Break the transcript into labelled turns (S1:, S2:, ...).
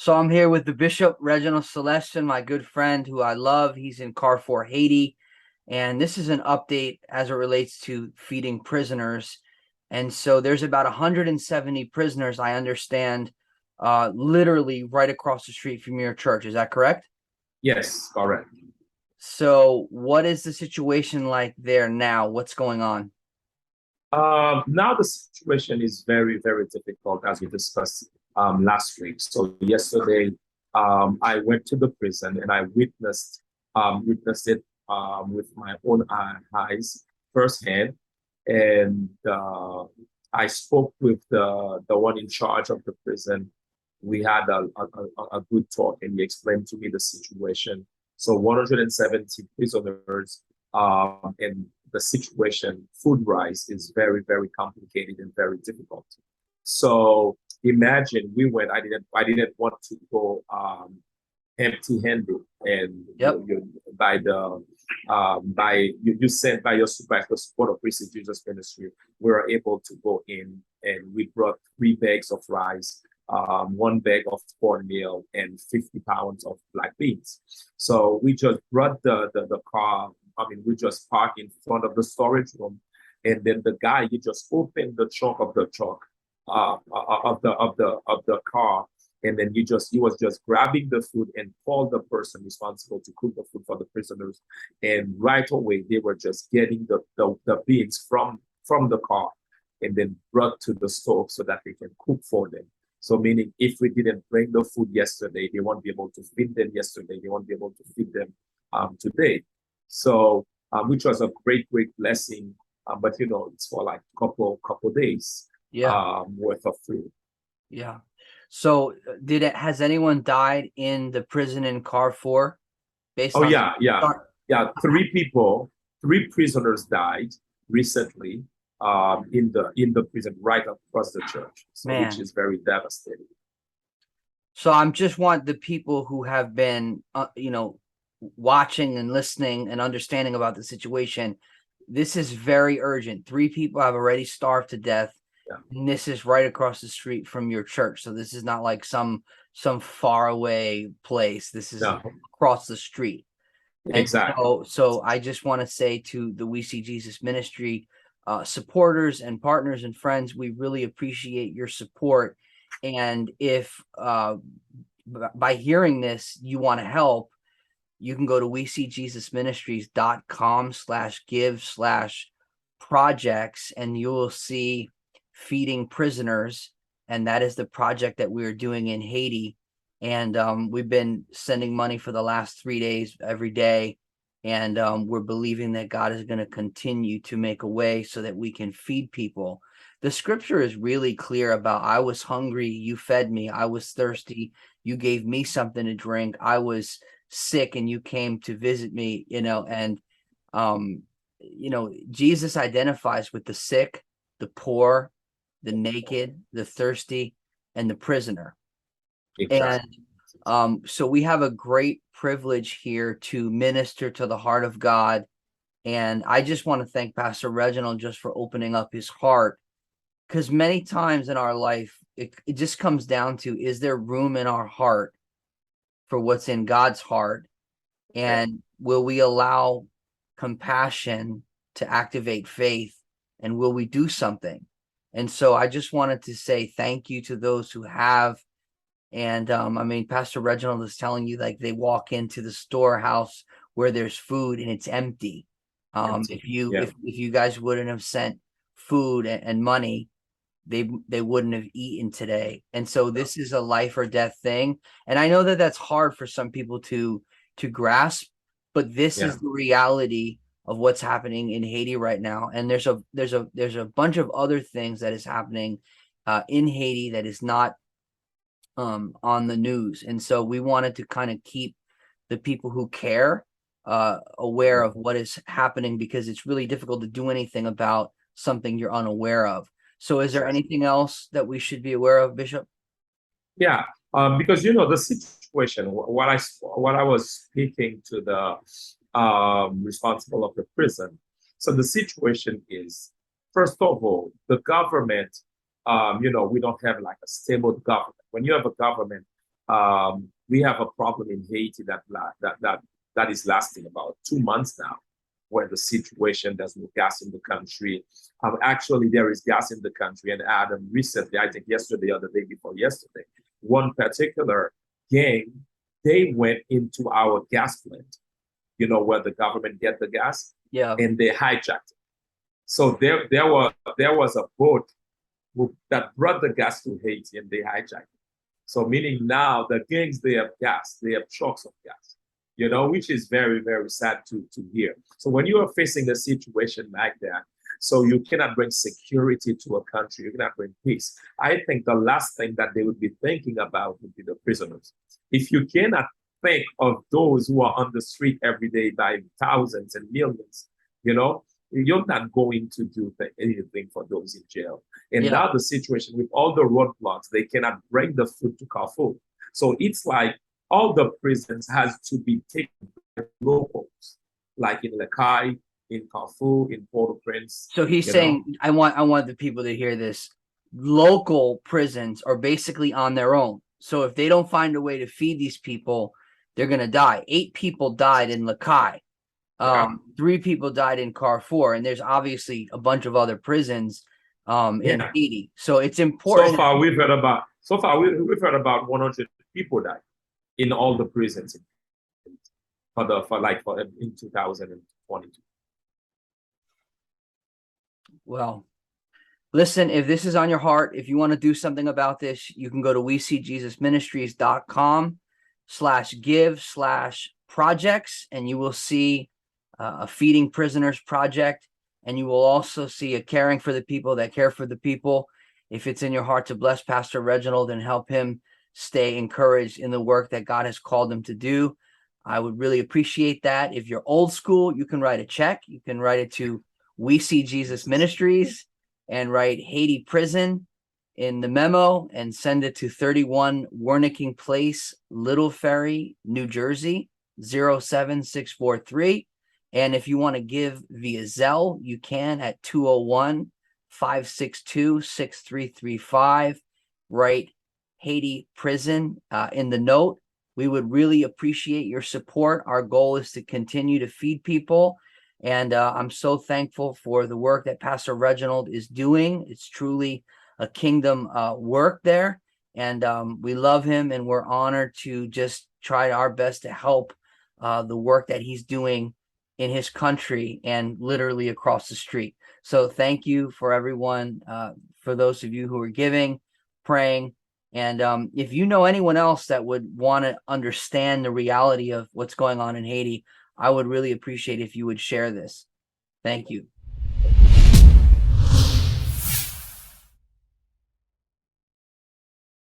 S1: So I'm here with the Bishop Reginald Celestin, my good friend who I love. He's in Carrefour, Haiti. And this is an update as it relates to feeding prisoners. And so there's about 170 prisoners, I understand, literally right across the street from your church. Is that correct?
S2: Yes, correct.
S1: So what is the situation like there now? What's going on?
S2: Now the situation is very, very difficult as we discussed last week. So yesterday, I went to the prison and I witnessed it with my own eyes firsthand, and I spoke with the one in charge of the prison. We had a good talk, and he explained to me the situation. So 170 prisoners, and the situation, food rise is very, very complicated and very difficult. So imagine we went. I didn't want to go empty-handed, and
S1: Yep.
S2: you sent by your by the support of Christ Jesus Ministry, we were able to go in and we brought 3 bags of rice, 1 bag of cornmeal, and 50 pounds of black beans. So we just brought the car. I mean, we just parked in front of the storage room, and then the guy he just opened the trunk of the truck, of the car, and then he was just grabbing the food and called the person responsible to cook the food for the prisoners, and right away they were just getting the beans from the car and then brought to the stove so that they can cook for them. So meaning if we didn't bring the food yesterday, they won't be able to feed them yesterday, they won't be able to feed them today. So which was a great blessing, but it's for like couple days
S1: Yeah.
S2: worth of food.
S1: Yeah. So has anyone died in the prison in Carrefour based
S2: Oh
S1: on
S2: yeah, yeah, yeah. 3 people, 3 prisoners died recently in the prison right across the church. So which
S1: man?
S2: is very devastating.
S1: So I'm just want the people who have been, watching and listening and understanding about the situation. This is very urgent. 3 people have already starved to death,
S2: Yeah,
S1: and this is right across the street from your church. So this is not like some far away place. This is
S2: no,
S1: across the street. And
S2: exactly.
S1: so I just want to say to the We See Jesus Ministry supporters and partners and friends, we really appreciate your support. And if by hearing this, you want to help, you can go to weseejesusministries.com/give/projects, and you will see feeding prisoners. And that is the project that we're doing in Haiti. And we've been sending money for the last 3 days every day. And we're believing that God is going to continue to make a way so that we can feed people. The scripture is really clear about I was hungry, you fed me. I was thirsty, you gave me something to drink. I was sick and you came to visit me, and Jesus identifies with the sick, the poor, the naked, the thirsty, and the prisoner. And
S2: Exactly.
S1: so we have a great privilege here to minister to the heart of God. And I just want to thank Pastor Reginald just for opening up his heart, because many times in our life, it just comes down to, is there room in our heart for what's in God's heart?
S2: Yeah.
S1: And will we allow compassion to activate faith? And will we do something? And so I just wanted to say thank you to those who have. And Pastor Reginald is telling you, like, they walk into the storehouse where there's food and it's empty.
S2: Empty.
S1: If you guys wouldn't have sent food and money, they wouldn't have eaten today. And so
S2: Yeah.
S1: this is a life or death thing. And I know that that's hard for some people to grasp, but this
S2: Yeah.
S1: is the reality of what's happening in Haiti right now. And there's a bunch of other things that is happening in Haiti that is not on the news. And so we wanted to kind of keep the people who care aware of what is happening, because it's really difficult to do anything about something you're unaware of. So is there
S2: Exactly.
S1: anything else that we should be aware of, Bishop?
S2: Yeah, because the situation. What I was speaking to the responsible of the prison. So the situation is, first of all, the government. We don't have like a stable government. When you have a government, we have a problem in Haiti that is lasting about 2 months now, where the situation, there's no gas in the country. Actually, there is gas in the country, and Adam recently, I think yesterday or the day before yesterday, one particular gang, they went into our gas plant, where the government get the gas,
S1: Yeah.
S2: and they hijacked it. So there was a boat that brought the gas to Haiti, and they hijacked it. So meaning now the gangs, they have gas, they have trucks of gas, which is very, very sad to hear. So when you are facing a situation like that, so you cannot bring security to a country, you cannot bring peace. I think the last thing that they would be thinking about would be the prisoners. If you cannot think of those who are on the street every day by thousands and millions, you're not going to do anything for those in jail. And
S1: Yeah.
S2: now the situation with all the roadblocks, they cannot bring the food to Carrefour. So it's like all the prisons has to be taken by locals, like in Lekai, in Carrefour, in Port-au-Prince.
S1: So he's saying, I want the people to hear this. Local prisons are basically on their own. So if they don't find a way to feed these people, they're going to die. 8 people died in Lekai. 3 people died in Carrefour, and there's obviously a bunch of other prisons in Haiti. So it's important.
S2: So far we've heard about 100 people died in all the prisons in 2022.
S1: Well, listen, if this is on your heart, if you want to do something about this, you can go to WeSeeJesusMinistries.com/give/projects, and you will see a feeding prisoners project, and you will also see a caring for the people that care for the people. If it's in your heart to bless Pastor Reginald and help him stay encouraged in the work that God has called him to do, I would really appreciate that. If you're old school, you can write a check. You can write it to We See Jesus Ministries and write Haiti Prison in the memo and send it to 31 Wernicking Place, Little Ferry, New Jersey, 07643. And if you want to give via Zelle, you can at 201-562-6335. Write Haiti Prison in the note. We would really appreciate your support. Our goal is to continue to feed people. And I'm so thankful for the work that Pastor Reginald is doing. It's truly a kingdom work there. And we love him, and we're honored to just try our best to help the work that he's doing in his country and literally across the street. So thank you for everyone, for those of you who are giving, praying. And if you know anyone else that would want to understand the reality of what's going on in Haiti, I would really appreciate if you would share this. Thank you.